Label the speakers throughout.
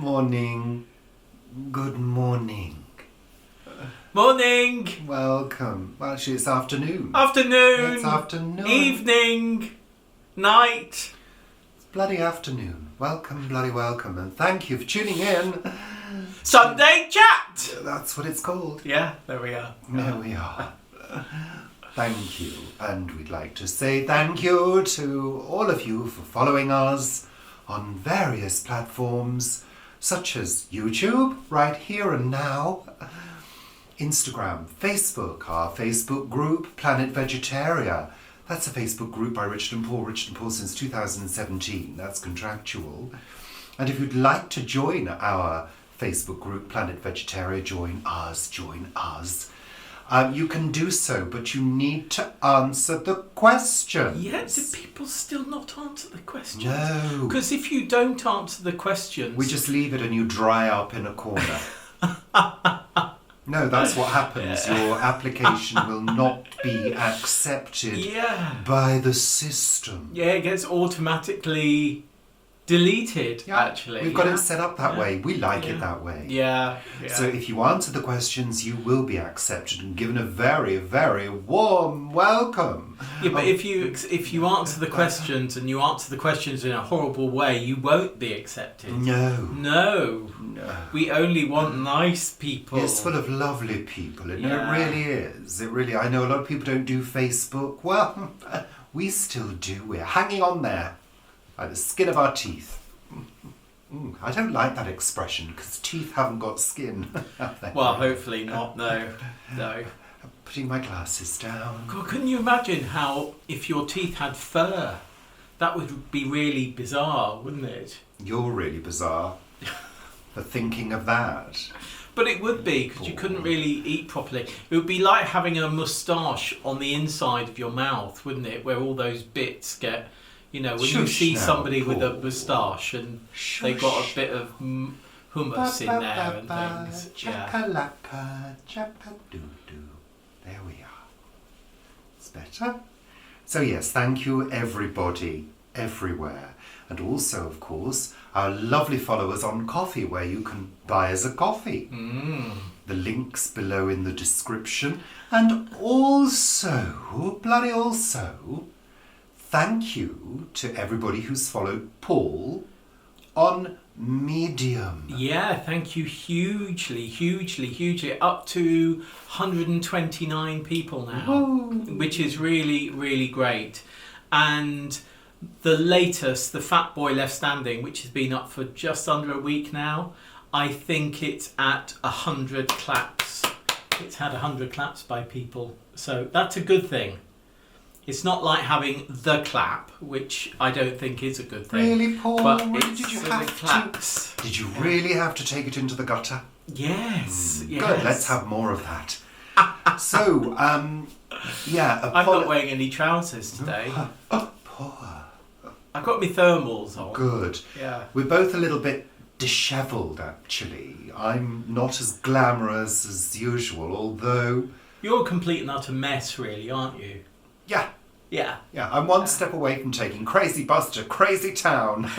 Speaker 1: Morning. Good morning.
Speaker 2: Morning.
Speaker 1: Welcome. Well, actually, it's afternoon.
Speaker 2: Afternoon.
Speaker 1: It's afternoon.
Speaker 2: Evening. Night.
Speaker 1: It's bloody afternoon. Welcome, bloody welcome. And thank you for tuning in.
Speaker 2: Sunday chat.
Speaker 1: That's what it's called.
Speaker 2: Yeah, there we are.
Speaker 1: There we are. Thank you. And we'd like to say thank you to all of you for following us on various platforms such as YouTube, right here and now, Instagram, Facebook, our Facebook group, Planet Vegetaria. That's a Facebook group by Richard and Paul since 2017. That's contractual. And if you'd like to join our Facebook group, Planet Vegetaria, join us. You can do so, but you need to answer the questions.
Speaker 2: Yeah, do people still not answer the questions?
Speaker 1: No.
Speaker 2: Because if you don't answer the questions...
Speaker 1: We just leave it and you dry up in a corner. No, that's what happens. Your application will not be accepted by the system.
Speaker 2: Yeah, it gets automatically deleted, actually.
Speaker 1: We've got it set up that way. We like it that way.
Speaker 2: Yeah.
Speaker 1: So if you answer the questions, you will be accepted and given a very, very warm welcome.
Speaker 2: Yeah, but if you answer the questions and you answer the questions in a horrible way, you won't be accepted. No. We only want nice people.
Speaker 1: It's full of lovely people. It really is. I know a lot of people don't do Facebook. Well, we still do. We're hanging on there by the skin of our teeth. I don't like that expression because teeth haven't got skin.
Speaker 2: Well, hopefully not. No.
Speaker 1: Putting my glasses down.
Speaker 2: God, couldn't you imagine how if your teeth had fur? That would be really bizarre, wouldn't it?
Speaker 1: You're really bizarre for thinking of that.
Speaker 2: But it would be, because you couldn't really eat properly. It would be like having a moustache on the inside of your mouth, wouldn't it? Where all those bits get... when you see somebody with a moustache and they've got a bit of hummus in there and things.
Speaker 1: Chakalaka, chakadoo-doo. There we are. It's better. So yes, thank you everybody, everywhere. And also, of course, our lovely followers on Coffee, where you can buy us a coffee. The link's below in the description. And also, thank you to everybody who's followed Paul on Medium.
Speaker 2: Yeah, thank you hugely. Up to 129 people now.
Speaker 1: Whoa.
Speaker 2: Which is really, really great. And the latest, the Fat Boy Left Standing, which has been up for just under a week now, I think it's at 100 claps. It's had 100 claps by people. So that's a good thing. It's not like having the clap, which I don't think is a good thing.
Speaker 1: Really, Paul?
Speaker 2: But
Speaker 1: Did you really have to take it into the gutter?
Speaker 2: Yes.
Speaker 1: Good, let's have more of that. So,
Speaker 2: I'm not wearing any trousers today.
Speaker 1: Poor.
Speaker 2: I've got my thermals on.
Speaker 1: Good.
Speaker 2: Yeah.
Speaker 1: We're both a little bit dishevelled, actually. I'm not as glamorous as usual, although...
Speaker 2: You're a complete and utter mess, really, aren't you?
Speaker 1: Yeah, I'm one step away from taking Crazy Bus to Crazy Town.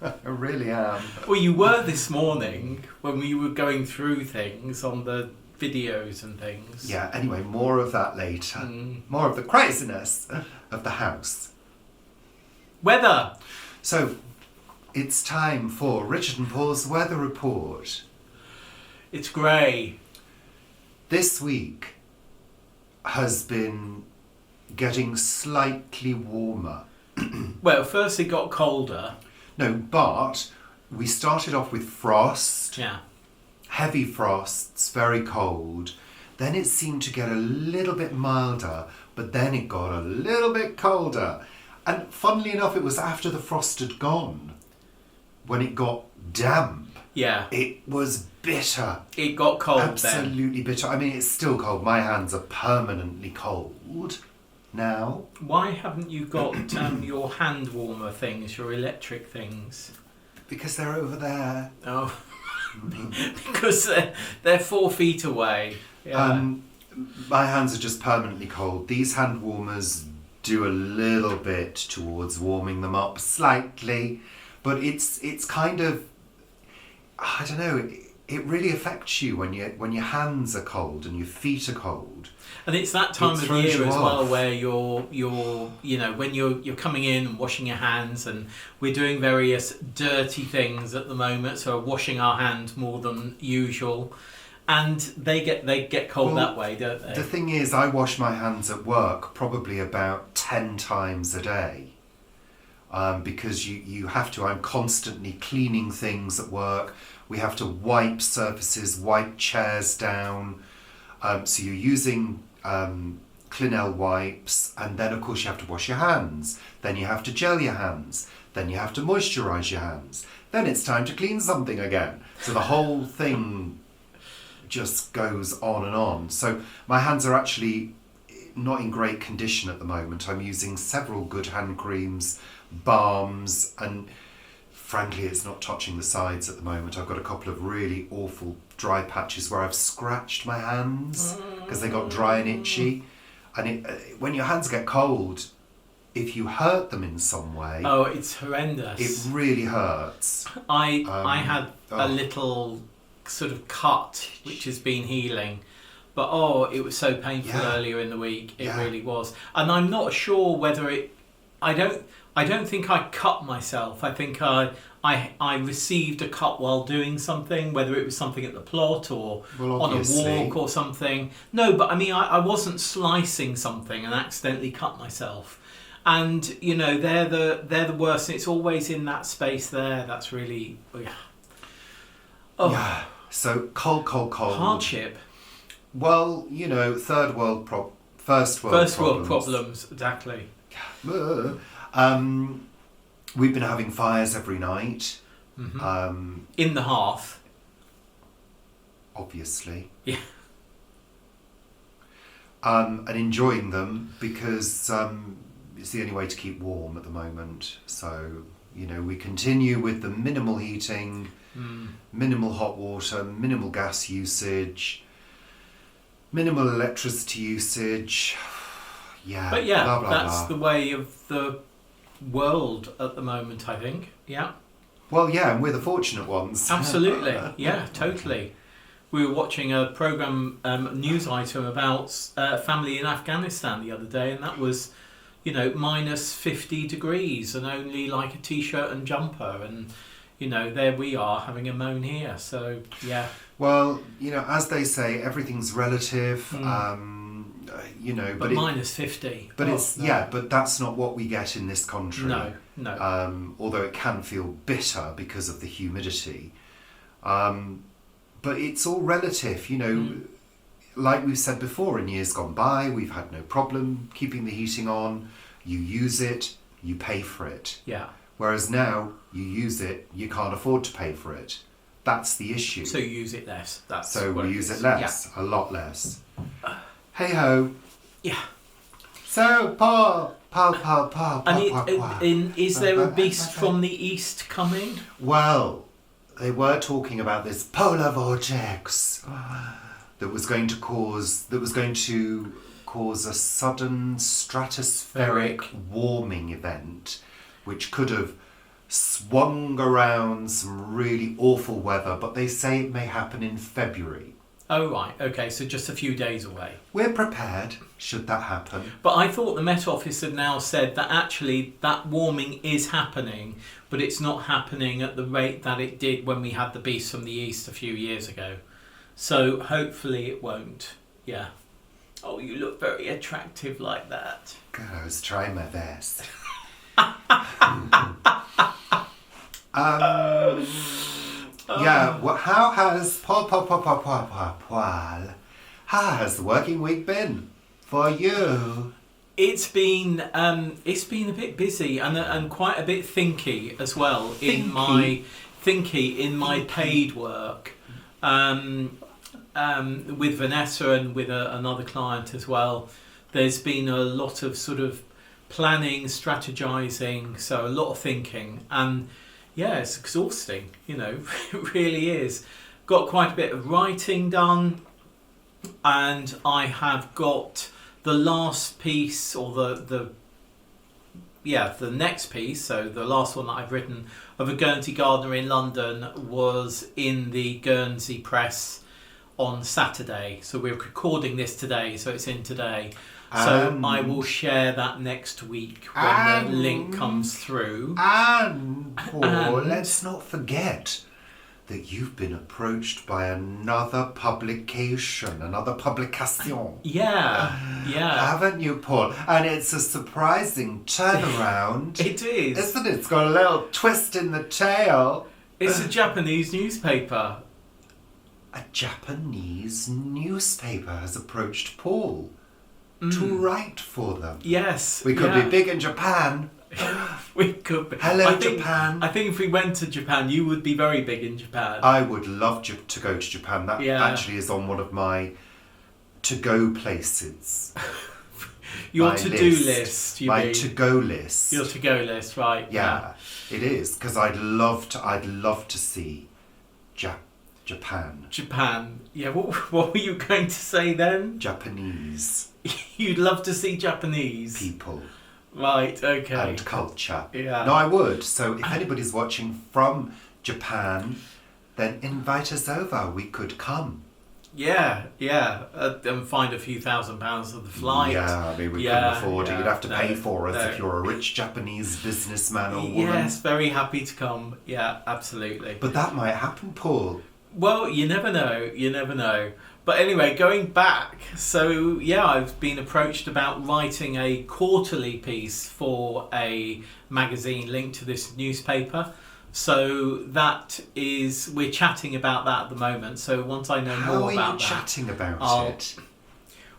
Speaker 1: I really am.
Speaker 2: Well, you were this morning when we were going through things on the videos and things.
Speaker 1: Yeah, anyway, more of that later. More of the craziness of the house.
Speaker 2: Weather.
Speaker 1: So, it's time for Richard and Paul's weather report.
Speaker 2: It's grey.
Speaker 1: This week has been getting slightly warmer.
Speaker 2: Well, first it got colder.
Speaker 1: No, but we started off with frost.
Speaker 2: Yeah.
Speaker 1: Heavy frosts, very cold. Then it seemed to get a little bit milder, but then it got a little bit colder. And funnily enough, it was after the frost had gone, when it got damp.
Speaker 2: Yeah.
Speaker 1: It was bitter.
Speaker 2: It got cold
Speaker 1: Absolutely bitter. I mean, it's still cold. My hands are permanently cold now.
Speaker 2: Why haven't you got your hand warmer things, your electric things?
Speaker 1: Because they're over there.
Speaker 2: Oh, because they're 4 feet away. Yeah.
Speaker 1: My hands are just permanently cold. These hand warmers do a little bit towards warming them up slightly, but it's kind of I don't know. It really affects you when your hands are cold and your feet are cold.
Speaker 2: And it's that time
Speaker 1: It
Speaker 2: of
Speaker 1: throws
Speaker 2: year
Speaker 1: you
Speaker 2: as well
Speaker 1: off.
Speaker 2: where you're when you're coming in and washing your hands, and we're doing various dirty things at the moment, so washing our hands more than usual, and they get cold
Speaker 1: Well,
Speaker 2: that way, don't they?
Speaker 1: The thing is, I wash my hands at work probably about 10 times a day. Because you have to. I'm constantly cleaning things at work. We have to wipe surfaces, wipe chairs down. So you're using Clinell wipes, and then of course you have to wash your hands. Then you have to gel your hands. Then you have to moisturise your hands. Then it's time to clean something again. So the whole thing just goes on and on. So my hands are actually not in great condition at the moment. I'm using several good hand creams, balms, and frankly it's not touching the sides at the moment. I've got a couple of really awful dry patches where I've scratched my hands because they got dry and itchy. And when your hands get cold, if you hurt them in some way,
Speaker 2: Oh, it's horrendous.
Speaker 1: it really hurts.
Speaker 2: I had a
Speaker 1: oh.
Speaker 2: little sort of cut which has been healing, but it was so painful
Speaker 1: Yeah.
Speaker 2: earlier in the week. It
Speaker 1: Yeah.
Speaker 2: really was, and I'm not sure whether it. I don't think I cut myself. I think I received a cut while doing something, whether it was something at the plot or
Speaker 1: Well,
Speaker 2: on a
Speaker 1: obviously.
Speaker 2: walk or something. No, but I mean, I wasn't slicing something and accidentally cut myself. And they're the worst. And it's always in that space there. That's really
Speaker 1: Yeah. So cold.
Speaker 2: hardship.
Speaker 1: Well, third world first world
Speaker 2: First
Speaker 1: problems.
Speaker 2: world problems, exactly.
Speaker 1: We've been having fires every night.
Speaker 2: Mm-hmm. In the hearth.
Speaker 1: Obviously.
Speaker 2: Yeah.
Speaker 1: And enjoying them because it's the only way to keep warm at the moment. So, we continue with the minimal heating, minimal hot water, minimal gas usage, minimal electricity usage. Yeah.
Speaker 2: But yeah,
Speaker 1: blah, blah,
Speaker 2: that's
Speaker 1: blah.
Speaker 2: the way of the world at the moment, I think. Yeah.
Speaker 1: Well, yeah, and we're the fortunate ones.
Speaker 2: Absolutely. Yeah, totally. We were watching a program, news item about family in Afghanistan the other day, and that was, minus 50 degrees and only like a t-shirt and jumper, and there we are having a moan here. So yeah.
Speaker 1: Well, as they say, everything's relative.
Speaker 2: But minus 50.
Speaker 1: But
Speaker 2: no.
Speaker 1: but that's not what we get in this country.
Speaker 2: No.
Speaker 1: Although it can feel bitter because of the humidity. But it's all relative, Like we've said before, in years gone by, we've had no problem keeping the heating on. You use it, you pay for it.
Speaker 2: Yeah.
Speaker 1: Whereas now, you use it, you can't afford to pay for it. That's the issue.
Speaker 2: So you use it less. That's
Speaker 1: So
Speaker 2: what
Speaker 1: we use it less, a lot less. Hey ho.
Speaker 2: Yeah.
Speaker 1: So, Paul.
Speaker 2: And is there a beast from the east coming?
Speaker 1: Well, they were talking about this polar vortex that was going to cause a sudden stratospheric warming event, which could have swung around some really awful weather. But they say it may happen in February.
Speaker 2: Oh right, okay, so just a few days away.
Speaker 1: We're prepared should that happen.
Speaker 2: But I thought the Met Office had now said that actually that warming is happening, but it's not happening at the rate that it did when we had the beast from the east a few years ago. So hopefully it won't. Yeah. Oh, you look very attractive like that.
Speaker 1: God, I was trying my best. Yeah, well, how has how has the working week been for you?
Speaker 2: It's been a bit busy and quite a bit thinky as well in my paid work, with Vanessa and with another client as well. There's been a lot of sort of planning, strategizing, so a lot of thinking, and yeah, it's exhausting, it really is. Got quite a bit of writing done, and I have got the last piece, or the the next piece, so the last one that I've written of a Guernsey gardener in London was in the Guernsey Press on Saturday. So we're recording this today, so it's in today. So I will share that next week when the link comes through.
Speaker 1: And Paul, let's not forget that you've been approached by another publication.
Speaker 2: Yeah.
Speaker 1: Haven't you, Paul? And it's a surprising turnaround.
Speaker 2: It is.
Speaker 1: Isn't it? It's got a little twist in the tail.
Speaker 2: It's a Japanese newspaper.
Speaker 1: A Japanese newspaper has approached Paul to write for them.
Speaker 2: Yes.
Speaker 1: We could be big in Japan.
Speaker 2: We could be.
Speaker 1: Hello, Japan.
Speaker 2: I think if we went to Japan, you would be very big in Japan.
Speaker 1: I would love to go to Japan. That actually is on one of my to-go places.
Speaker 2: Your to-do list, you mean?
Speaker 1: My to-go list.
Speaker 2: Your to-go list, right?
Speaker 1: Yeah, it is, because I'd love to see Japan.
Speaker 2: Japan. Yeah. What were you going to say then?
Speaker 1: Japanese.
Speaker 2: You'd love to see Japanese
Speaker 1: people.
Speaker 2: Right, okay.
Speaker 1: And culture.
Speaker 2: Yeah.
Speaker 1: No, I would. So if anybody's watching from Japan, then invite us over. We could come.
Speaker 2: Yeah. And find a few £1,000s of the flight.
Speaker 1: Yeah, I mean, we couldn't afford it. You'd have to pay for us if you're a rich Japanese businessman or woman.
Speaker 2: Yes, very happy to come. Yeah, absolutely.
Speaker 1: But that might happen, Paul.
Speaker 2: Well, you never know. But anyway, going back, so I've been approached about writing a quarterly piece for a magazine linked to this newspaper. So we're chatting about that at the moment. So once I know more about that.
Speaker 1: How are you chatting about it?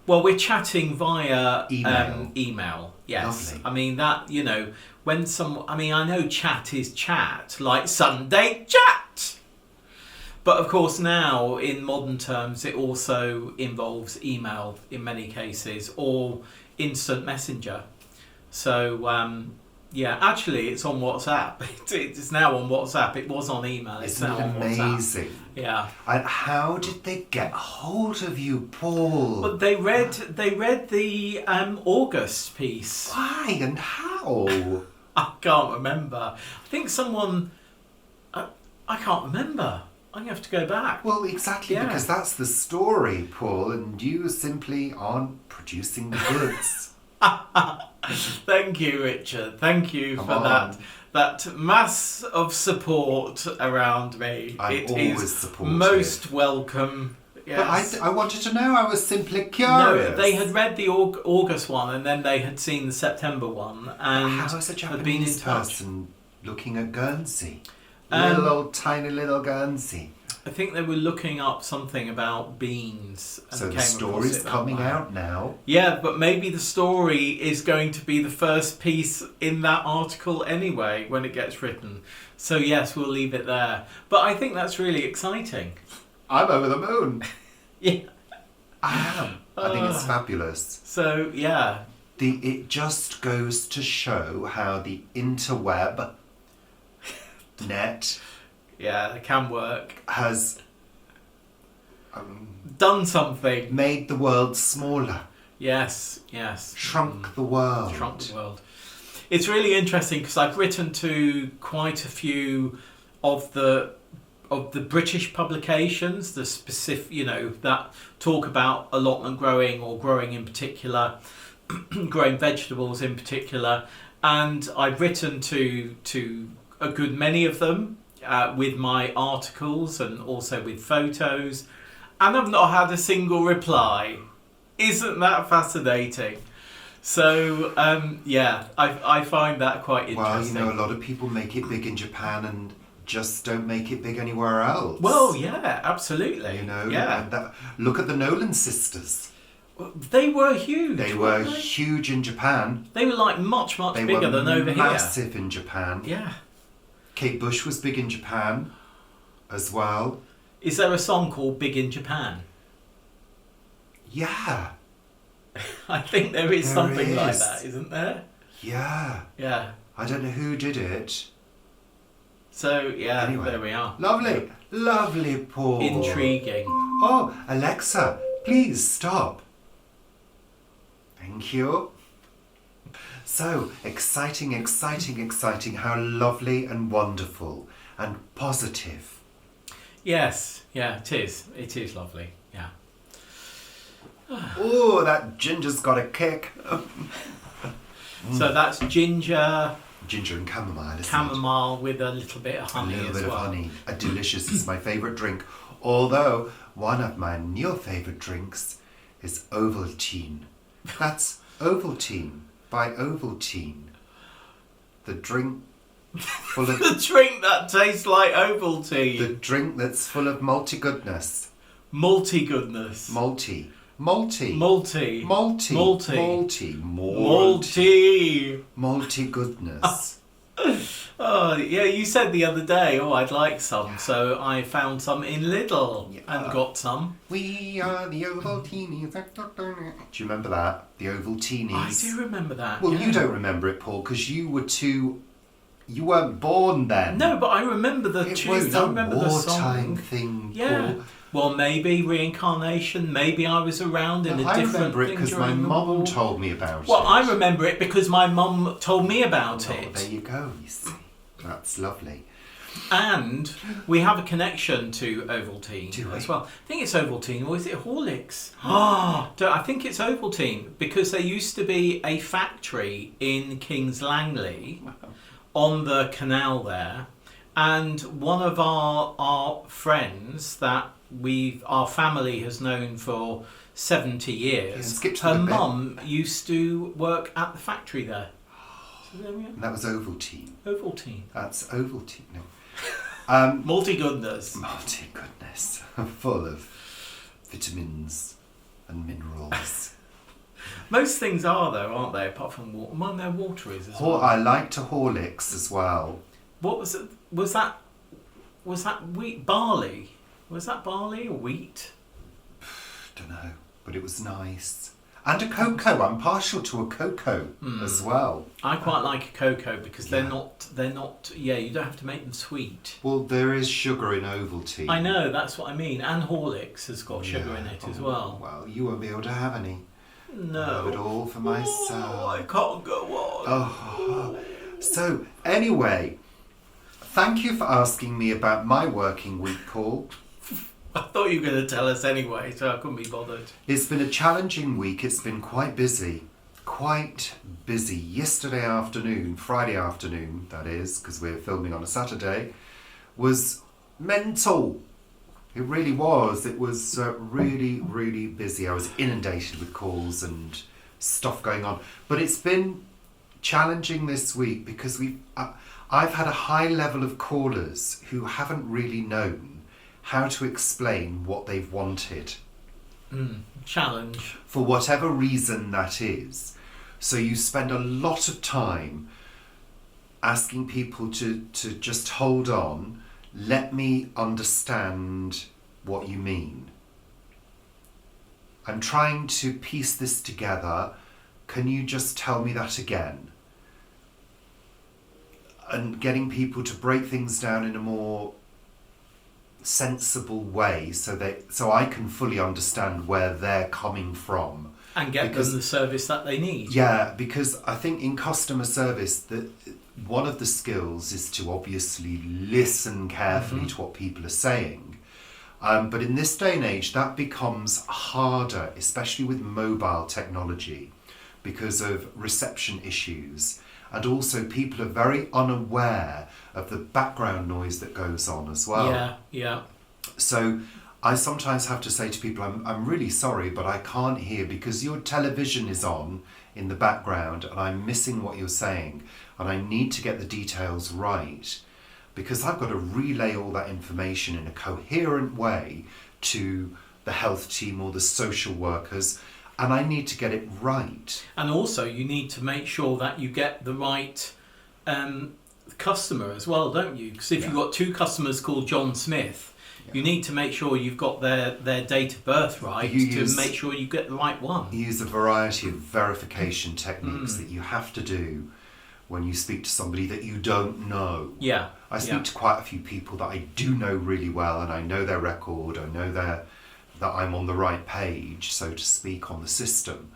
Speaker 2: Well, we're chatting via
Speaker 1: email.
Speaker 2: Yes.
Speaker 1: Lovely.
Speaker 2: I mean that, I know chat is chat, like Sunday chat. But of course now, in modern terms, it also involves email in many cases, or instant messenger. So, actually it's on WhatsApp. It's now on WhatsApp. It was on email. It's now on WhatsApp.
Speaker 1: Amazing?
Speaker 2: Yeah.
Speaker 1: And how did they get hold of you, Paul?
Speaker 2: But they read the August piece.
Speaker 1: Why and how?
Speaker 2: I can't remember. I think someone... I can't remember. I'm going to have to go back.
Speaker 1: Well, exactly, because that's the story, Paul, and you simply aren't producing the goods.
Speaker 2: Thank you, Richard. Thank you for that mass of support around me.
Speaker 1: I'm always supportive.
Speaker 2: Most welcome. Yes.
Speaker 1: But I wanted to know. I was simply
Speaker 2: No,
Speaker 1: curious.
Speaker 2: they had read the August one, and then they had seen the September one, and
Speaker 1: how is a
Speaker 2: had been in
Speaker 1: Japanese
Speaker 2: touch.
Speaker 1: person looking at Guernsey? Tiny little Guernsey.
Speaker 2: I think they were looking up something about beans. And
Speaker 1: so the story's coming out now.
Speaker 2: Yeah, but maybe the story is going to be the first piece in that article anyway when it gets written. So yes, we'll leave it there. But I think that's really exciting.
Speaker 1: I'm over the moon.
Speaker 2: Yeah.
Speaker 1: I am. I think it's fabulous.
Speaker 2: So, yeah.
Speaker 1: It just goes to show how the interweb net...
Speaker 2: Yeah, it can work.
Speaker 1: Has
Speaker 2: done something.
Speaker 1: Made the world smaller.
Speaker 2: Yes.
Speaker 1: Shrunk the world.
Speaker 2: It's really interesting because I've written to quite a few of the British publications, the specific, that talk about allotment growing or growing in particular, growing vegetables in particular, and I've written to a good many of them. With my articles and also with photos, and I've not had a single reply. Isn't that fascinating? So, I find that quite interesting.
Speaker 1: Well, a lot of people make it big in Japan and just don't make it big anywhere else.
Speaker 2: Well, yeah, absolutely.
Speaker 1: And look at the Nolan sisters.
Speaker 2: They were huge.
Speaker 1: They were huge in Japan.
Speaker 2: They were like much bigger than over here.
Speaker 1: Massive in Japan.
Speaker 2: Yeah.
Speaker 1: Kate Bush was big in Japan as well.
Speaker 2: Is there a song called Big in Japan?
Speaker 1: Yeah.
Speaker 2: I think there is something like that, isn't there?
Speaker 1: Yeah.
Speaker 2: Yeah.
Speaker 1: I don't know who did it.
Speaker 2: So,
Speaker 1: anyway,
Speaker 2: there we are.
Speaker 1: Lovely. Lovely, Paul.
Speaker 2: Intriguing.
Speaker 1: Oh, Alexa, please stop. Thank you. So, exciting, exciting, exciting. How lovely and wonderful and positive.
Speaker 2: Yes, yeah, it is. It is lovely, yeah.
Speaker 1: Oh, that ginger's got a kick.
Speaker 2: So that's ginger,
Speaker 1: Ginger and chamomile, isn't
Speaker 2: chamomile with a little bit of
Speaker 1: it?
Speaker 2: honey
Speaker 1: A little
Speaker 2: as
Speaker 1: bit
Speaker 2: well.
Speaker 1: of honey. A delicious is my favourite drink. Although, one of my new favourite drinks is Ovaltine. That's Ovaltine by Ovaltine. The drink full of...
Speaker 2: The drink that tastes like
Speaker 1: the
Speaker 2: Ovaltine.
Speaker 1: drink that's full of malty goodness.
Speaker 2: Multi goodness.
Speaker 1: Malty.
Speaker 2: Multi.
Speaker 1: Malty.
Speaker 2: Malty.
Speaker 1: Malty.
Speaker 2: Multi.
Speaker 1: Malty goodness.
Speaker 2: Oh, yeah, you said the other day, oh, I'd like some. So I found some in Lidl and got some.
Speaker 1: We are the Ovaltinis. Do you remember that? The Ovaltinis.
Speaker 2: I do remember that.
Speaker 1: Well,
Speaker 2: yeah.
Speaker 1: you don't remember it, Paul, because you were too... You weren't born then.
Speaker 2: No, but I remember the
Speaker 1: It
Speaker 2: tune.
Speaker 1: was
Speaker 2: I
Speaker 1: a
Speaker 2: remember the
Speaker 1: wartime
Speaker 2: song.
Speaker 1: thing,
Speaker 2: Yeah.
Speaker 1: Paul.
Speaker 2: Well, maybe reincarnation. Maybe I was around in a
Speaker 1: I
Speaker 2: different
Speaker 1: remember it
Speaker 2: thing
Speaker 1: because my
Speaker 2: during the
Speaker 1: mum
Speaker 2: war.
Speaker 1: told me about it.
Speaker 2: Well, I remember it because my mum told me about
Speaker 1: Oh,
Speaker 2: it.
Speaker 1: there you go, you see. That's lovely.
Speaker 2: And we have a connection to Ovaltine
Speaker 1: Do we?
Speaker 2: as well. I think it's Ovaltine, or is it Horlicks? I think it's Ovaltine because there used to be a factory in Kings Langley on the canal there, and one of our friends that our family has known for 70 years,
Speaker 1: skip to
Speaker 2: her
Speaker 1: the bit.
Speaker 2: mum used to work at the factory there. So there we are.
Speaker 1: And that was Ovaltine.
Speaker 2: Ovaltine.
Speaker 1: That's Ovaltine. No.
Speaker 2: Multi goodness.
Speaker 1: Malty goodness. Full of vitamins and minerals.
Speaker 2: Most things are though, aren't they? Apart from water. Well, no, water is as well.
Speaker 1: I like to Horlicks as well.
Speaker 2: What was it? Was that wheat? Barley? Was that barley or wheat?
Speaker 1: Don't know, but it was nice. And a cocoa. I'm partial to a cocoa as well.
Speaker 2: I quite like a cocoa because they're
Speaker 1: Yeah.
Speaker 2: not. Yeah, you don't have to make them sweet.
Speaker 1: Well, there is sugar in Ovaltine.
Speaker 2: I know, that's what I mean. And Horlicks has got sugar
Speaker 1: Yeah.
Speaker 2: in it as
Speaker 1: Oh,
Speaker 2: well.
Speaker 1: Well, you won't be able to have any.
Speaker 2: No.
Speaker 1: I have it all for myself.
Speaker 2: Oh, I can't go on.
Speaker 1: Oh. So, anyway, thank you for asking me about my working week, Paul.
Speaker 2: I thought you were going to tell us anyway, so I couldn't be bothered.
Speaker 1: It's been a challenging week. It's been quite busy. Yesterday afternoon, Friday afternoon, that is, because we're filming on a Saturday, was mental. It really was. It was really, really busy. I was inundated with calls and stuff going on. But it's been challenging this week because I've had a high level of callers who haven't really known how to explain what they've wanted.
Speaker 2: Challenge.
Speaker 1: For whatever reason that is. So you spend a lot of time asking people to just hold on, let me understand what you mean. I'm trying to piece this together. Can you just tell me that again? And getting people to break things down in a more sensible way so I can fully understand where they're coming from.
Speaker 2: And get them the service that they need.
Speaker 1: Yeah, because I think in customer service that one of the skills is to obviously listen carefully to what people are saying. But in this day and age, that becomes harder, especially with mobile technology, because of reception issues. And also people are very unaware of the background noise that goes on as well.
Speaker 2: Yeah.
Speaker 1: So I sometimes have to say to people, I'm really sorry, but I can't hear because your television is on in the background and I'm missing what you're saying and I need to get the details right because I've got to relay all that information in a coherent way to the health team or the social workers, and I need to get it right.
Speaker 2: And also you need to make sure that you get the right customer as well, don't you? Because if you've got two customers called John Smith, you need to make sure you've got their date of birth right make sure you get the right one.
Speaker 1: You use a variety of verification techniques that you have to do when you speak to somebody that you don't know.
Speaker 2: Yeah.
Speaker 1: I speak to quite a few people that I do know really well, and I know their record, I know that I'm on the right page, so to speak, on the system.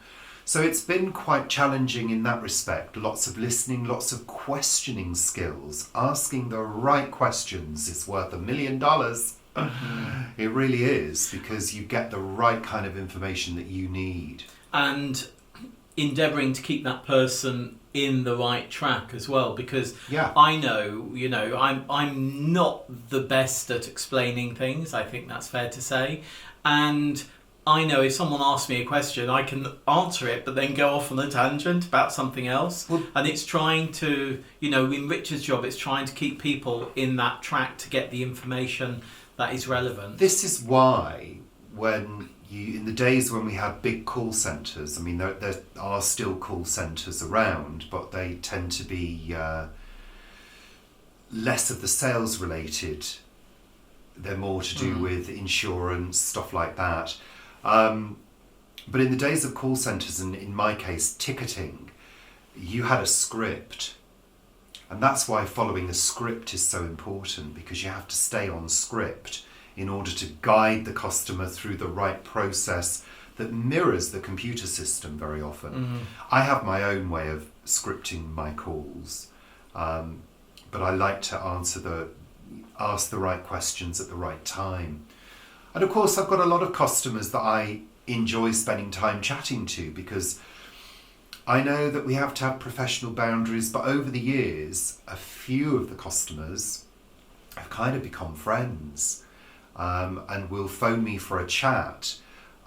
Speaker 1: So it's been quite challenging in that respect. Lots of listening, lots of questioning skills. Asking the right questions is worth $1 million. It really is, because you get the right kind of information that you need.
Speaker 2: And endeavouring to keep that person in the right track as well, because I know, I'm not the best at explaining things. I think that's fair to say. And I know if someone asks me a question, I can answer it, but then go off on a tangent about something else.
Speaker 1: Well,
Speaker 2: and it's trying to, in Richard's job, it's trying to keep people in that track to get the information that is relevant.
Speaker 1: This is why in the days when we had big call centres, I mean, there are still call centres around, but they tend to be less of the sales related. They're more to do with insurance, stuff like that. But in the days of call centres, and in my case, ticketing, you had a script. And that's why following a script is so important, because you have to stay on script in order to guide the customer through the right process that mirrors the computer system very often. I have my own way of scripting my calls, but I like to ask the right questions at the right time. And of course, I've got a lot of customers that I enjoy spending time chatting to, because I know that we have to have professional boundaries, but over the years, a few of the customers have kind of become friends, and will phone me for a chat,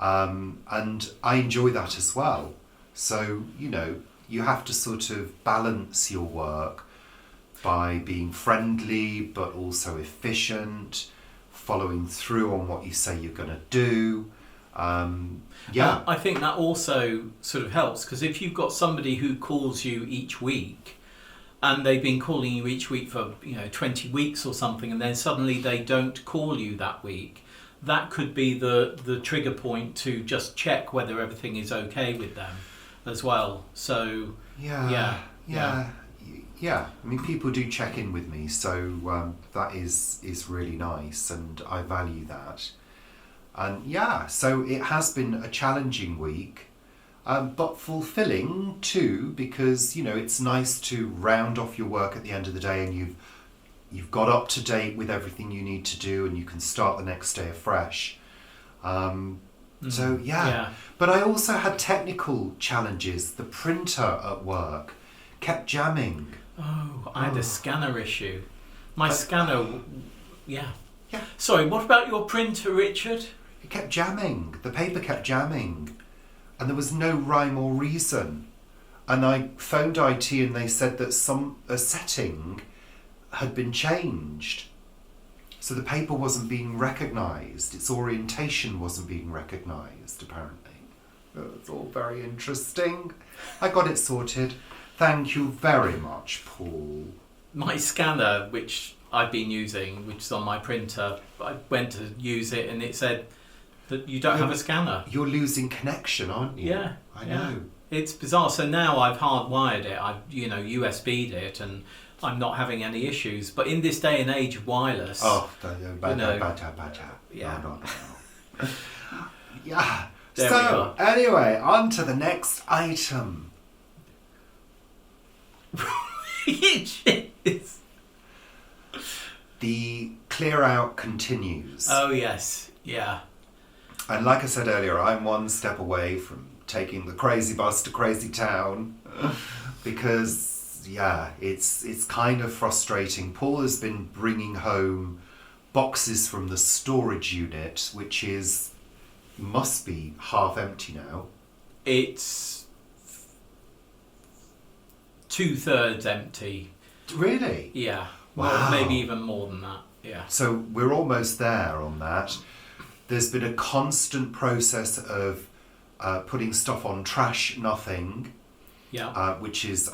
Speaker 1: and I enjoy that as well. So, you have to sort of balance your work by being friendly, but also efficient, following through on what you say you're going to do.
Speaker 2: I think that also sort of helps, because if you've got somebody who calls you each week, and they've been calling you each week for 20 weeks or something, and then suddenly they don't call you that week, that could be the trigger point to just check whether everything is okay with them as well. So yeah. I mean, people do check in with me, so that is really nice, and I value that. And so it has been a challenging week, but fulfilling too, because it's nice to round off your work at the end of the day, and you've got up to date with everything you need to do, and you can start the next day afresh. But I also had technical challenges. The printer at work kept jamming. I had a scanner issue. My scanner, Sorry, what about your printer, Richard?
Speaker 1: It kept jamming. The paper kept jamming, and there was no rhyme or reason. And I phoned IT, and they said that a setting had been changed, so the paper wasn't being recognised. Its orientation wasn't being recognised, apparently. It's all very interesting. I got it sorted. Thank you very much, Paul.
Speaker 2: My scanner, which I've been using, which is on my printer, I went to use it and it said that you don't have a scanner.
Speaker 1: You're losing connection, aren't you?
Speaker 2: Yeah.
Speaker 1: I know.
Speaker 2: It's bizarre. So now I've hardwired it. I've USB'd it, and I'm not having any issues. But in this day and age of wireless...
Speaker 1: Yeah. No. Yeah.
Speaker 2: There
Speaker 1: So, anyway, on to the next item.
Speaker 2: It is.
Speaker 1: The clear out continues.
Speaker 2: Oh, yes. Yeah.
Speaker 1: And like I said earlier, I'm one step away from taking the crazy bus to Crazy Town, because, it's kind of frustrating. Paul has been bringing home boxes from the storage unit, which must be half empty now.
Speaker 2: It's 2/3 empty.
Speaker 1: Really?
Speaker 2: Yeah.
Speaker 1: Wow.
Speaker 2: Well, maybe even more than that. Yeah.
Speaker 1: So we're almost there on that. There's been a constant process of putting stuff on Trash Nothing, which is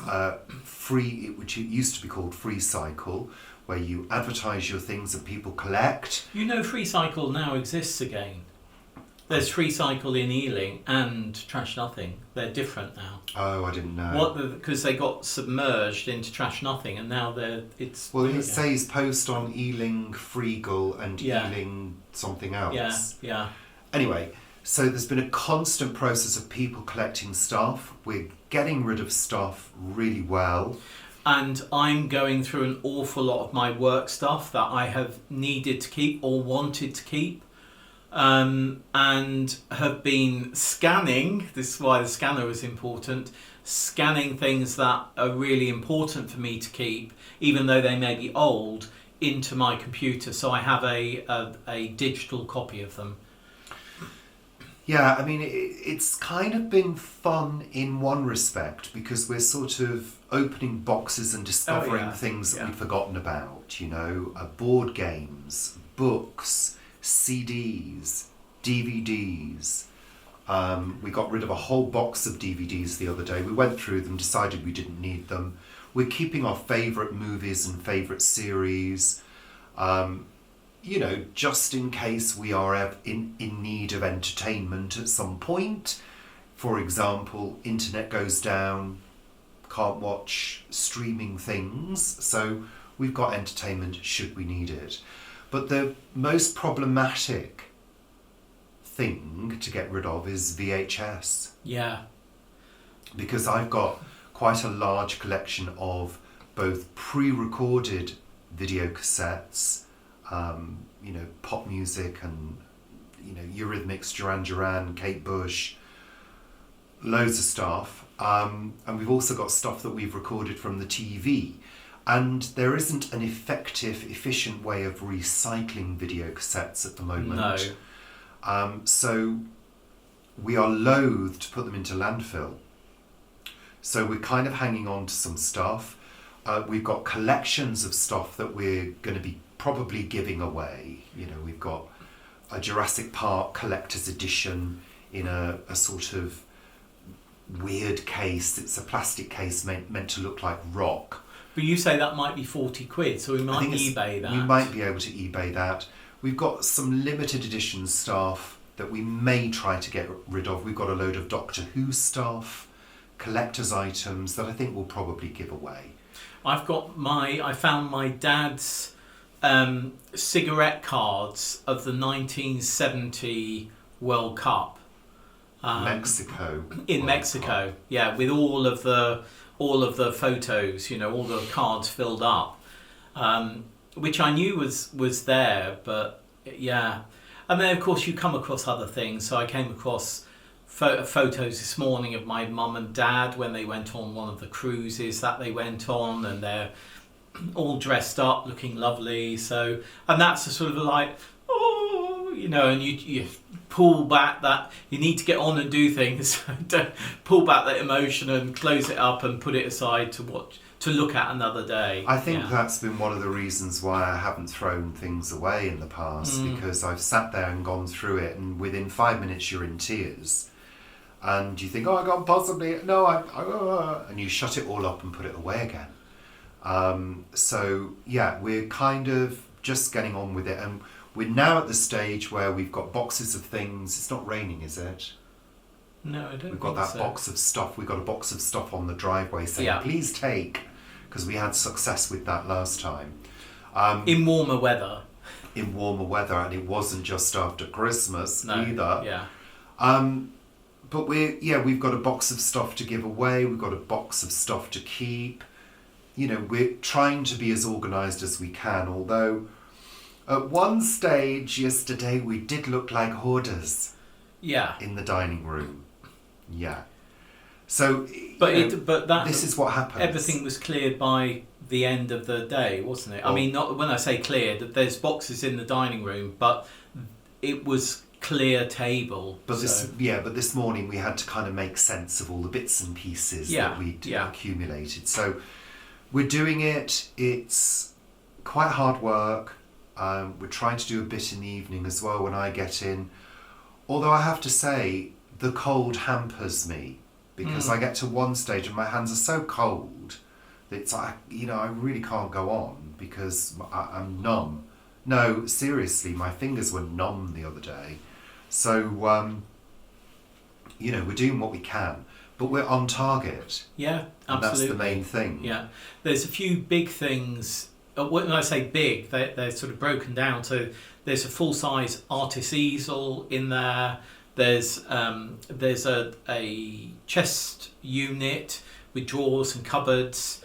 Speaker 1: free, which it used to be called Free Cycle, where you advertise your things and people collect.
Speaker 2: Free Cycle now exists again. There's Free Cycle in Ealing and Trash Nothing. They're different now.
Speaker 1: Oh, I didn't know.
Speaker 2: Because they got submerged into Trash Nothing, and now it's...
Speaker 1: Well, it says post on Ealing Freegal and
Speaker 2: Yeah.
Speaker 1: Ealing something else.
Speaker 2: Yeah.
Speaker 1: Anyway, So there's been a constant process of people collecting stuff. We're getting rid of stuff really well.
Speaker 2: And I'm going through an awful lot of my work stuff that I have needed to keep or wanted to keep, and have been scanning. This is why the scanner is important. Scanning things that are really important for me to keep, even though they may be old, into my computer. So I have a digital copy of them.
Speaker 1: Yeah, I mean, it's kind of been fun in one respect because we're sort of opening boxes and discovering things that we'd forgotten about, board games, books, CDs, DVDs. We got rid of a whole box of DVDs the other day. We went through them, decided we didn't need them. We're keeping our favourite movies and favourite series. Just in case we are in need of entertainment at some point. For example, internet goes down, can't watch streaming things, so we've got entertainment should we need it. But the most problematic thing to get rid of is VHS.
Speaker 2: Yeah.
Speaker 1: Because I've got quite a large collection of both pre-recorded video cassettes, pop music and, Eurythmics, Duran Duran, Kate Bush, loads of stuff. And we've also got stuff that we've recorded from the TV. And there isn't an effective, efficient way of recycling video cassettes at the moment.
Speaker 2: No.
Speaker 1: So we are loath to put them into landfill. So we're kind of hanging on to some stuff. We've got collections of stuff that we're going to be probably giving away. We've got a Jurassic Park collector's edition in a sort of weird case. It's a plastic case meant to look like rock.
Speaker 2: But you say that might be 40 quid, so we might eBay that.
Speaker 1: We might be able to eBay that. We've got some limited edition stuff that we may try to get rid of. We've got a load of Doctor Who stuff, collector's items that I think we'll probably give away.
Speaker 2: I found my dad's cigarette cards of the 1970 World Cup.
Speaker 1: Mexico.
Speaker 2: In
Speaker 1: World
Speaker 2: Mexico,
Speaker 1: Cup.
Speaker 2: yeah, with all of the photos, all the cards filled up, which I knew was there, but yeah. And then of course you come across other things. So I came across photos this morning of my mum and dad when they went on one of the cruises that they went on, and they're all dressed up, looking lovely. So, and that's a sort of like, and you pull back that, you need to get on and do things. Don't pull back that emotion and close it up and put it aside to look at another day.
Speaker 1: I think that's been one of the reasons why I haven't thrown things away in the past, because I've sat there and gone through it, and within 5 minutes you're in tears. And you think, I can't possibly, no, and you shut it all up and put it away again. So, yeah, we're kind of just getting on with it. And we're now at the stage where we've got boxes of things. It's not raining, is it?
Speaker 2: No, I don't
Speaker 1: We've got that box of stuff. We've got a box of stuff on the driveway saying, please take, because we had success with that last time.
Speaker 2: In warmer weather.
Speaker 1: In warmer weather, and it wasn't just after Christmas either.
Speaker 2: Yeah.
Speaker 1: But we've got a box of stuff to give away. We've got a box of stuff to keep. We're trying to be as organised as we can, although at one stage yesterday we did look like hoarders.
Speaker 2: Yeah.
Speaker 1: In the dining room. Yeah. So, this is what happens.
Speaker 2: Everything was cleared by the end of the day, wasn't it? I mean, not when I say cleared, there's boxes in the dining room, but it was clear table.
Speaker 1: But this morning we had to kind of make sense of all the bits and pieces that we'd accumulated. So we're doing it. It's quite hard work. We're trying to do a bit in the evening as well when I get in. Although I have to say, the cold hampers me, because I get to one stage and my hands are so cold that it's like, I really can't go on because I'm numb. No, seriously, my fingers were numb the other day. So, we're doing what we can, but we're on target.
Speaker 2: Yeah, absolutely.
Speaker 1: And that's the main thing.
Speaker 2: Yeah. There's a few big things. When I say big, they're sort of broken down. So there's a full-size artist easel in there. There's a chest unit with drawers and cupboards,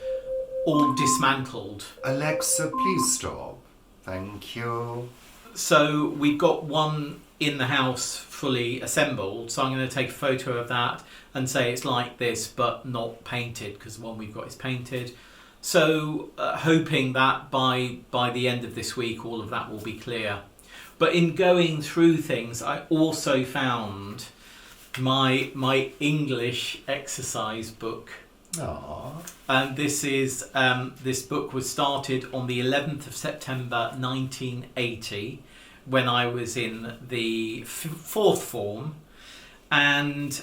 Speaker 2: all dismantled.
Speaker 1: Alexa, please stop. Thank you.
Speaker 2: So we've got one in the house fully assembled, so I'm going to take a photo of that and say it's like this but not painted, because the one we've got is painted. So hoping that by the end of this week all of that will be clear. But in going through things, I also found my English exercise book.
Speaker 1: Aww.
Speaker 2: And this book was started on the 11th of September 1980 when I was in the fourth form, and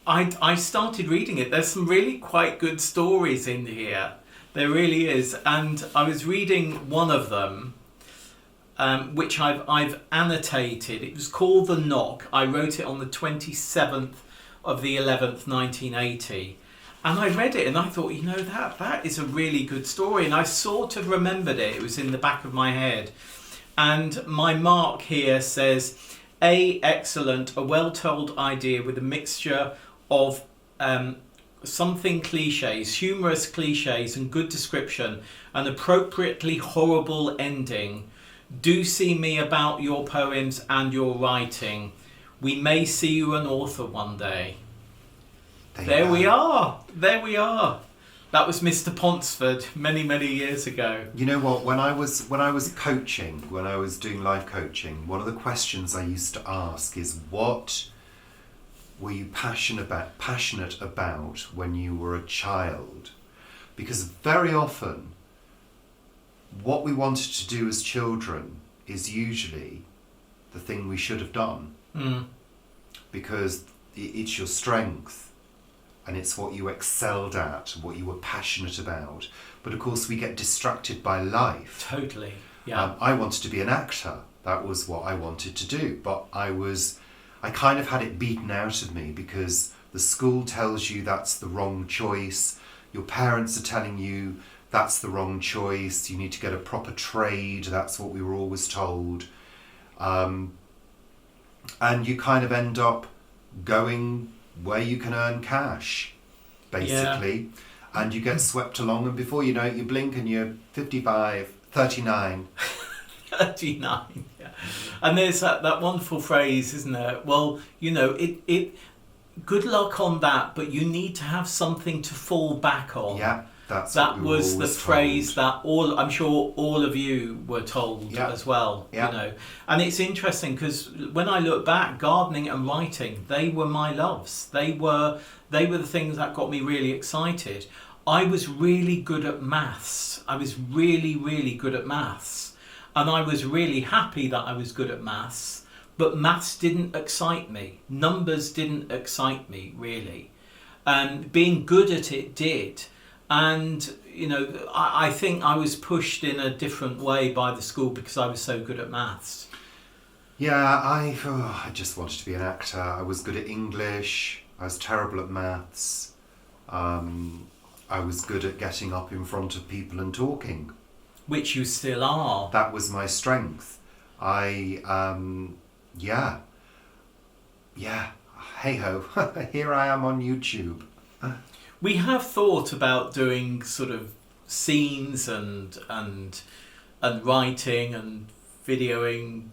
Speaker 2: I started reading it. There's some really quite good stories in here. There really is, and I was reading one of them, which I've annotated. It was called The Knock. I wrote it on the 27th of the 11th, 1980. And I read it and I thought, that is a really good story. And I sort of remembered it. It was in the back of my head. And my mark here says, A, excellent, a well-told idea with a mixture of something cliches, humorous cliches and good description, an appropriately horrible ending. Do see me about your poems and your writing. We may see you an author one day. There we are. That was Mr. Ponsford many, many years ago.
Speaker 1: You know what? When I was coaching, when I was doing life coaching, one of the questions I used to ask is, what were you passionate about when you were a child? Because very often, what we wanted to do as children is usually the thing we should have done. Because it's your strength and it's what you excelled at, what you were passionate about. But of course we get distracted by life.
Speaker 2: Totally, yeah.
Speaker 1: I wanted to be an actor. That was what I wanted to do. But I kind of had it beaten out of me because the school tells you that's the wrong choice. Your parents are telling you that's the wrong choice. You need to get a proper trade. That's what we were always told. And you kind of end up going where you can earn cash, basically. Yeah. And you get swept along, and before you know it, you blink and you're 55, 39.
Speaker 2: 39, yeah. And there's that wonderful phrase, isn't there? Well, it good luck on that, but you need to have something to fall back on.
Speaker 1: Yeah.
Speaker 2: That was the phrase that I'm sure all of you were told as well.
Speaker 1: Yeah.
Speaker 2: And it's interesting because when I look back, gardening and writing, they were my loves. They were the things that got me really excited. I was really good at maths. I was really, really good at maths, and I was really happy that I was good at maths. But maths didn't excite me. Numbers didn't excite me really, and being good at it did. And, I think I was pushed in a different way by the school because I was so good at maths.
Speaker 1: Yeah, I just wanted to be an actor. I was good at English. I was terrible at maths. I was good at getting up in front of people and talking.
Speaker 2: Which you still are.
Speaker 1: That was my strength. Hey ho, here I am on YouTube.
Speaker 2: We have thought about doing sort of scenes and writing and videoing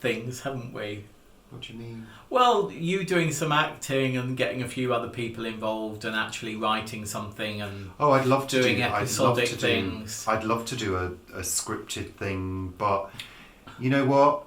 Speaker 2: things, haven't we?
Speaker 1: What do you mean?
Speaker 2: Well, you doing some acting and getting a few other people involved and actually writing something and
Speaker 1: I'd love to
Speaker 2: doing episodic things.
Speaker 1: I'd love to do a scripted thing, but you know what?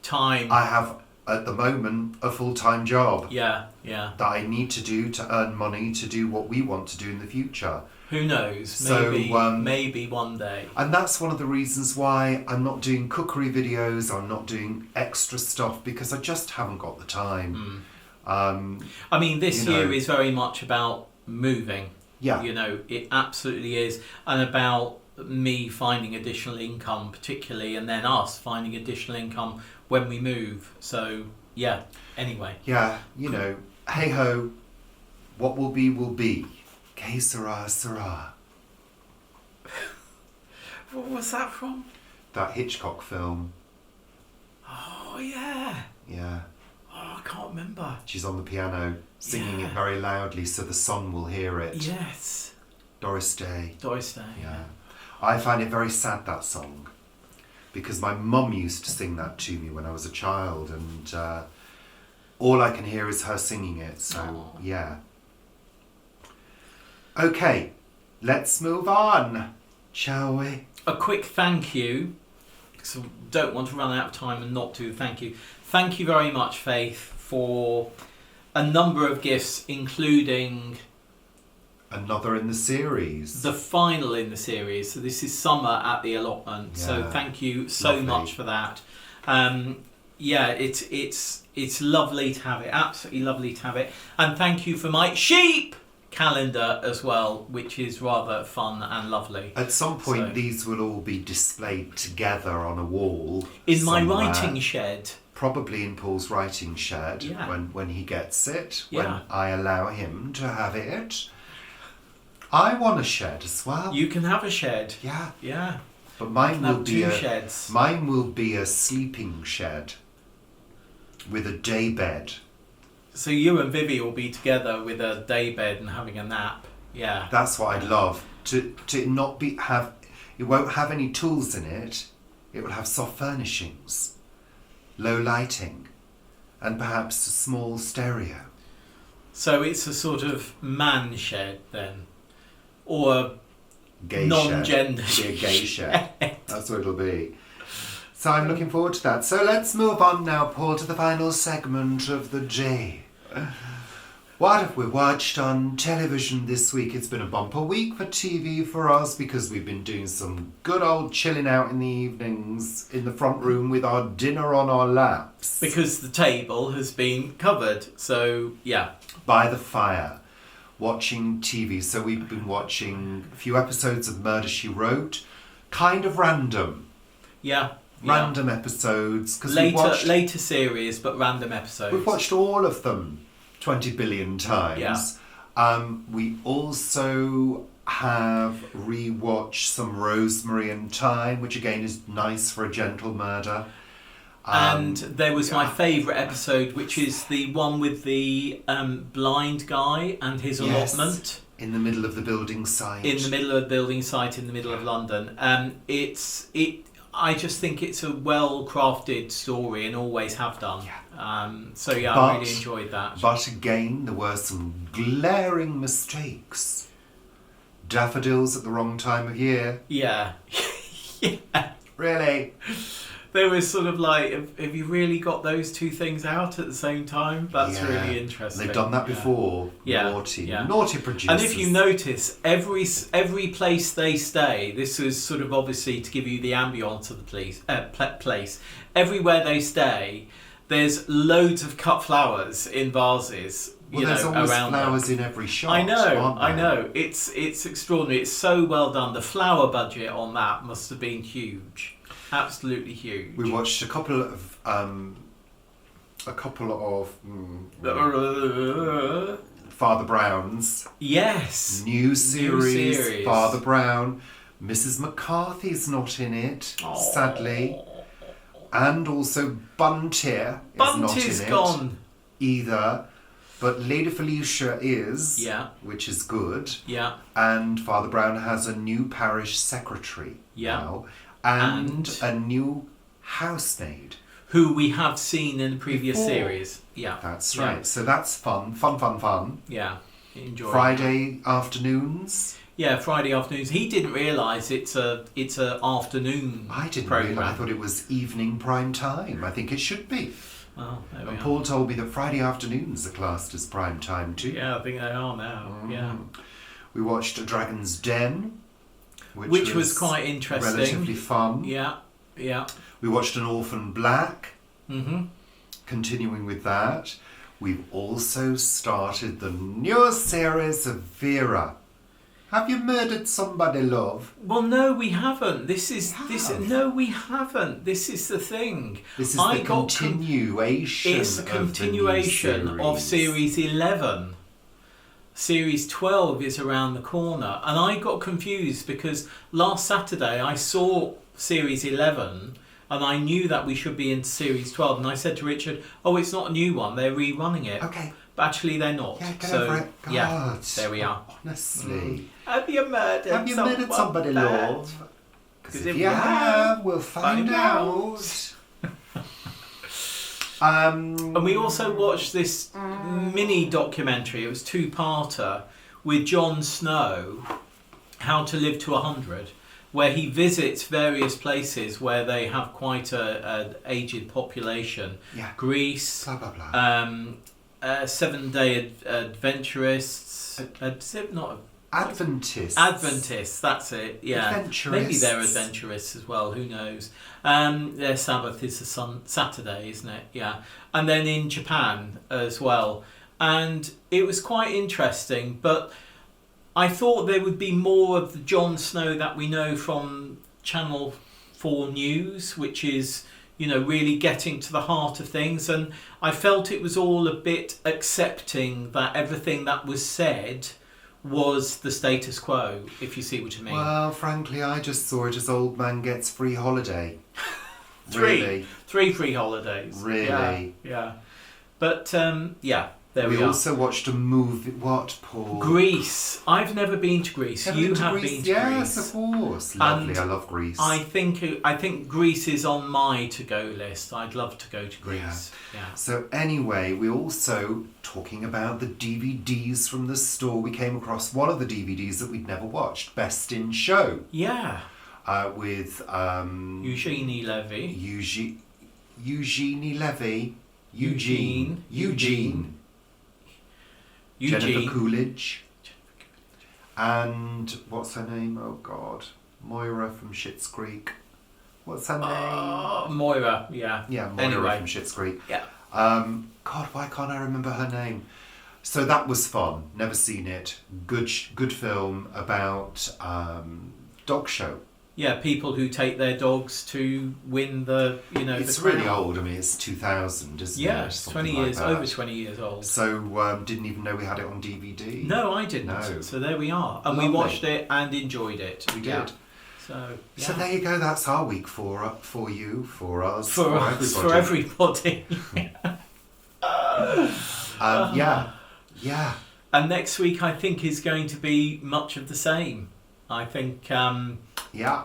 Speaker 2: Time.
Speaker 1: I have at the moment a full-time job.
Speaker 2: Yeah.
Speaker 1: That I need to do to earn money to do what we want to do in the future.
Speaker 2: Who knows?
Speaker 1: So,
Speaker 2: maybe one day.
Speaker 1: And that's one of the reasons why I'm not doing cookery videos, I'm not doing extra stuff, because I just haven't got the time.
Speaker 2: I mean, this year is very much about moving.
Speaker 1: Yeah.
Speaker 2: It absolutely is. And about me finding additional income particularly, and then us finding additional income when we move. So, yeah. Anyway.
Speaker 1: Yeah, hey ho, what will be will be. Que sera, sera.
Speaker 2: What was that from?
Speaker 1: That Hitchcock film.
Speaker 2: Oh, yeah.
Speaker 1: Yeah.
Speaker 2: Oh, I can't remember.
Speaker 1: She's on the piano singing
Speaker 2: Yeah.
Speaker 1: it very loudly so the son will hear it.
Speaker 2: Yes.
Speaker 1: Doris Day.
Speaker 2: Doris Day.
Speaker 1: Yeah. I find it very sad, that song, because my mum used to sing that to me when I was a child, and all I can hear is her singing it. So,
Speaker 2: Aww.
Speaker 1: yeah. Okay, let's move on, shall we?
Speaker 2: A quick thank you, because I don't want to run out of time and not do thank you. Thank you very much, Faith, for a number of gifts, including
Speaker 1: Another in the series.
Speaker 2: the final in the series. So this is Summer at the Allotment. So
Speaker 1: Yeah.
Speaker 2: thank you so
Speaker 1: Lovely.
Speaker 2: much for that. Yeah, it's lovely to have it. Absolutely lovely to have it. And thank you for my sheep calendar as well, which is rather fun and lovely.
Speaker 1: At some point,
Speaker 2: So-
Speaker 1: these will all be displayed together on a wall.
Speaker 2: In my
Speaker 1: somewhere.
Speaker 2: writing shed.
Speaker 1: Probably in Paul's writing shed,
Speaker 2: Yeah.
Speaker 1: when he gets it,
Speaker 2: Yeah.
Speaker 1: when I allow him to have it. I want a shed as well.
Speaker 2: You can have a shed.
Speaker 1: Yeah,
Speaker 2: Yeah.
Speaker 1: but
Speaker 2: You
Speaker 1: mine
Speaker 2: can
Speaker 1: will
Speaker 2: have
Speaker 1: be
Speaker 2: two
Speaker 1: a
Speaker 2: sheds.
Speaker 1: mine will be a sleeping shed with a day bed.
Speaker 2: So you and Vivi will be together with a day bed and having a nap. Yeah.
Speaker 1: That's what I'd love to not be have. It won't have any tools in it. It will have soft furnishings, low lighting, and perhaps a small stereo.
Speaker 2: So it's a sort of man shed then. Or a
Speaker 1: Gay
Speaker 2: non-gender
Speaker 1: shed. Be a gay shed. That's what it'll be. So I'm looking forward to that. So let's move on now, Paul, to the final segment of the day. What have we watched on television this week? It's been a bumper week for TV for us because we've been doing some good old chilling out in the evenings in the front room with our dinner on our laps.
Speaker 2: because the table has been covered. So yeah.
Speaker 1: By the fire, watching TV. So we've been watching a few episodes of Murder, She Wrote. Kind of random.
Speaker 2: Yeah.
Speaker 1: Random episodes. 'Cause we've watched,
Speaker 2: Later series, but random episodes.
Speaker 1: we've watched all of them 20 billion times.
Speaker 2: Yeah.
Speaker 1: We also have rewatched some Rosemary and Thyme, which again is nice for a gentle murder.
Speaker 2: And there was my
Speaker 1: yeah.
Speaker 2: favourite episode, which is the one with the blind guy and his
Speaker 1: Yes.
Speaker 2: allotment
Speaker 1: In the middle of the building site.
Speaker 2: in the middle of a building site in the middle of London. I just think it's a well-crafted story and always have done. So yeah, I
Speaker 1: But-
Speaker 2: really enjoyed that.
Speaker 1: But again, there were some glaring mistakes. Daffodils at the wrong time of year.
Speaker 2: Yeah. Yeah.
Speaker 1: Really?
Speaker 2: There was sort of like, have you really got those two things out at the same time? That's
Speaker 1: Yeah.
Speaker 2: really interesting.
Speaker 1: They've done that
Speaker 2: Yeah.
Speaker 1: before.
Speaker 2: Yeah,
Speaker 1: Naughty.
Speaker 2: yeah.
Speaker 1: Naughty producers.
Speaker 2: And if you notice, every place they stay, this was sort of obviously to give you the ambience of the place. Everywhere they stay, there's loads of cut flowers in vases.
Speaker 1: Well, there's always
Speaker 2: around
Speaker 1: flowers
Speaker 2: them.
Speaker 1: in every shot.
Speaker 2: I know,
Speaker 1: aren't
Speaker 2: I
Speaker 1: there?
Speaker 2: know. It's extraordinary. It's so well done. The flower budget on that must have been huge. Absolutely huge.
Speaker 1: We watched a couple of Father Brown's
Speaker 2: Yes.
Speaker 1: new series.
Speaker 2: series.
Speaker 1: Father Brown. Mrs. McCarthy's not in it, sadly, and also Banter is not
Speaker 2: Bunty's
Speaker 1: in it
Speaker 2: gone.
Speaker 1: either. But Lady Felicia is,
Speaker 2: Yeah.
Speaker 1: which is good.
Speaker 2: Yeah.
Speaker 1: And Father Brown has a new parish secretary
Speaker 2: Yeah.
Speaker 1: now, and
Speaker 2: And-
Speaker 1: a new housemaid.
Speaker 2: Who we have seen in the previous
Speaker 1: Before.
Speaker 2: series. Yeah.
Speaker 1: That's
Speaker 2: Yeah.
Speaker 1: right. So that's fun.
Speaker 2: Yeah. Enjoy.
Speaker 1: Friday afternoons.
Speaker 2: Yeah, Friday afternoons. He didn't realise it's a afternoon
Speaker 1: I didn't
Speaker 2: programme.
Speaker 1: realise. I thought it was evening prime time. I think it should be.
Speaker 2: Well, there we
Speaker 1: And
Speaker 2: are.
Speaker 1: Paul told me that Friday afternoons are classed as prime time too.
Speaker 2: Yeah, I think they are now. Yeah.
Speaker 1: We watched A Dragon's Den,
Speaker 2: Which was quite interesting.
Speaker 1: relatively fun.
Speaker 2: Yeah. Yeah.
Speaker 1: We watched An Orphan Black.
Speaker 2: Mhm.
Speaker 1: Continuing with that, we've also started the new series of Vera. Have you murdered somebody, love?
Speaker 2: Well, no, we haven't. This.
Speaker 1: have.
Speaker 2: No, we haven't. This is the thing.
Speaker 1: This is
Speaker 2: I
Speaker 1: the
Speaker 2: got
Speaker 1: continuation.
Speaker 2: It's a
Speaker 1: of the new
Speaker 2: continuation of series 11. Series 12 is around the corner. And I got confused because last Saturday I saw series 11 And I knew that we should be in series 12. And I said to Richard, "Oh, it's not a new one. They're rerunning it."
Speaker 1: Okay.
Speaker 2: But actually, they're not.
Speaker 1: Yeah, get over it. God.
Speaker 2: Yeah, there we are.
Speaker 1: Honestly.
Speaker 2: Have you murdered
Speaker 1: somebody, love? Because if you have, we'll find out.
Speaker 2: And we also watched this mini documentary. It was 2-parter with Jon Snow, How to Live to 100, where he visits various places where they have quite an aged population.
Speaker 1: Yeah.
Speaker 2: Greece,
Speaker 1: blah, blah, blah.
Speaker 2: 7-day adventurists. Adventists, that's it. Yeah,
Speaker 1: Adventurists.
Speaker 2: Maybe they're adventurists as well. Who knows? Their Sabbath is Saturday, isn't it? Yeah, and then in Japan as well. And it was quite interesting. But I thought there would be more of the Jon Snow that we know from Channel 4 News, which is, you know, really getting to the heart of things. And I felt it was all a bit accepting that everything that was said was the status quo, if you see what I mean.
Speaker 1: Well, frankly, I just saw it as old man gets free holiday.
Speaker 2: Three free holidays.
Speaker 1: Really?
Speaker 2: Yeah. But, yeah, there we are.
Speaker 1: We also watched a movie. What, Paul?
Speaker 2: Greece. I've never been to Greece.
Speaker 1: Have
Speaker 2: you
Speaker 1: been to
Speaker 2: have
Speaker 1: Greece?
Speaker 2: been to
Speaker 1: Yes,
Speaker 2: Greece.
Speaker 1: of course. Lovely.
Speaker 2: And
Speaker 1: I love Greece.
Speaker 2: I think Greece is on my to-go list. I'd love to go to Greece. Yeah.
Speaker 1: So anyway, we also, talking about the DVDs from the store, we came across one of the DVDs that we'd never watched, Best in Show.
Speaker 2: Yeah.
Speaker 1: With
Speaker 2: Eugenie Levy.
Speaker 1: Eugenie Levy. Eugene. Jennifer Coolidge. And what's her name? Oh God, Moira from Schitt's Creek. What's her name?
Speaker 2: Moira. Yeah.
Speaker 1: Yeah, Moira
Speaker 2: Anyway.
Speaker 1: from Schitt's Creek.
Speaker 2: Yeah.
Speaker 1: God, why can't I remember her name? So that was fun. Never seen it. Good film about dog show.
Speaker 2: Yeah, people who take their dogs to win the,
Speaker 1: It's
Speaker 2: the crown.
Speaker 1: really old. I mean, it's 2000, isn't it?
Speaker 2: Yeah, it's 20
Speaker 1: Something
Speaker 2: years,
Speaker 1: like that.
Speaker 2: over 20 years old.
Speaker 1: So didn't even know we had it on DVD.
Speaker 2: No, I didn't.
Speaker 1: No.
Speaker 2: So there we are. And
Speaker 1: Lovely.
Speaker 2: we watched it and enjoyed it.
Speaker 1: We
Speaker 2: Yeah.
Speaker 1: did.
Speaker 2: So, yeah.
Speaker 1: So there you go. That's our week for you, for us,
Speaker 2: For us, for everybody.
Speaker 1: Yeah.
Speaker 2: And next week, I think, is going to be much of the same. I think...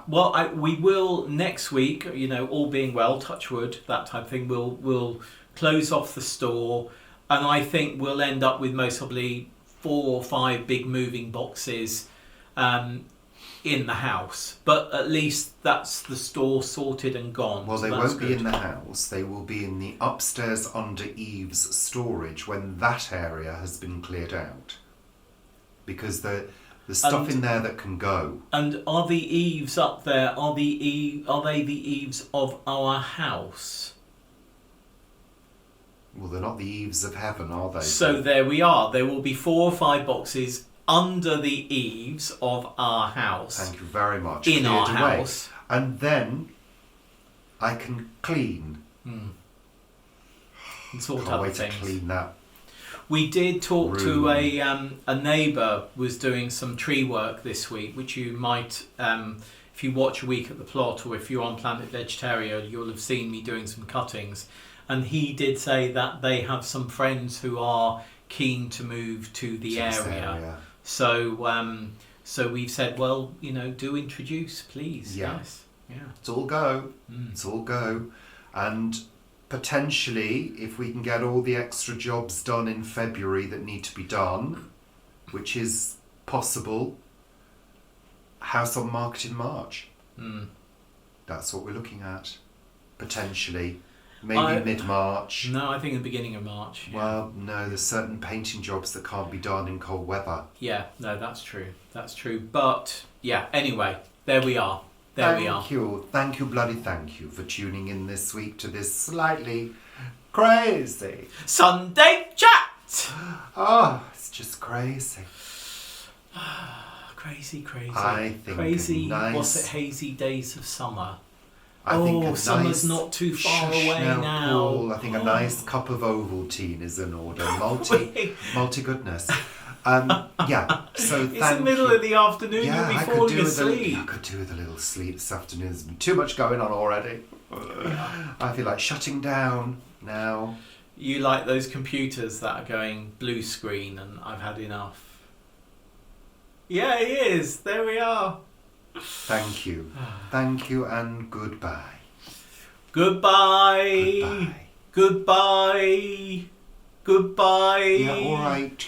Speaker 2: Well, we will next week, all being well, touch wood, that type of thing, we'll close off the store, and I think we'll end up with most probably 4 or 5 big moving boxes in the house. But at least that's the store sorted and gone.
Speaker 1: Well,
Speaker 2: so
Speaker 1: they
Speaker 2: that's
Speaker 1: won't be
Speaker 2: good.
Speaker 1: in the house. They will be in the upstairs under Eve's storage when that area has been cleared out. Because the stuff in there that can go.
Speaker 2: And are the eaves up there? Are they the eaves of our house?
Speaker 1: Well, they're not the eaves of heaven, are they?
Speaker 2: So there we are. There will be 4 or 5 boxes under the eaves of our house.
Speaker 1: Thank you very much.
Speaker 2: In our
Speaker 1: Cleared away.
Speaker 2: house.
Speaker 1: And then I can clean.
Speaker 2: And sort
Speaker 1: Can't
Speaker 2: other
Speaker 1: wait
Speaker 2: things.
Speaker 1: to clean that.
Speaker 2: We did talk
Speaker 1: room.
Speaker 2: to a neighbour was doing some tree work this week, which you might, if you watch A Week at the Plot or if you're on Planet Vegetaria, you'll have seen me doing some cuttings. And he did say that they have some friends who are keen to move to the area. So we've said, well, do introduce, please.
Speaker 1: Yeah.
Speaker 2: Yes. Yeah.
Speaker 1: It's all go. It's all go. And potentially, if we can get all the extra jobs done in February that need to be done, which is possible, house on market in March. That's what we're looking at. Potentially. Maybe mid-March.
Speaker 2: No, I think the beginning of March. Yeah.
Speaker 1: Well, no, there's certain painting jobs that can't be done in cold weather.
Speaker 2: Yeah, no, that's true. That's true. But, yeah, anyway, there we are.
Speaker 1: Thank you, bloody thank you for tuning in this week to this slightly crazy
Speaker 2: Sunday chat!
Speaker 1: Oh, it's just crazy.
Speaker 2: Crazy.
Speaker 1: I think
Speaker 2: crazy.
Speaker 1: a nice-
Speaker 2: What's it? Hazy days of summer.
Speaker 1: I think a
Speaker 2: summer's
Speaker 1: nice
Speaker 2: not too far
Speaker 1: shush
Speaker 2: away now.
Speaker 1: Paul. I think a nice cup of Ovaltine is in order. Multi goodness. Yeah. So
Speaker 2: It's the middle of the afternoon. You'll be falling asleep.
Speaker 1: I could do with a little sleep this afternoon. There's been too much going on already. I feel like shutting down now.
Speaker 2: You like those computers that are going blue screen, and I've had enough. Yeah, he is. There we are.
Speaker 1: Thank you. Thank you and goodbye.
Speaker 2: Goodbye.
Speaker 1: Goodbye.
Speaker 2: Goodbye. Goodbye.
Speaker 1: Yeah, all right.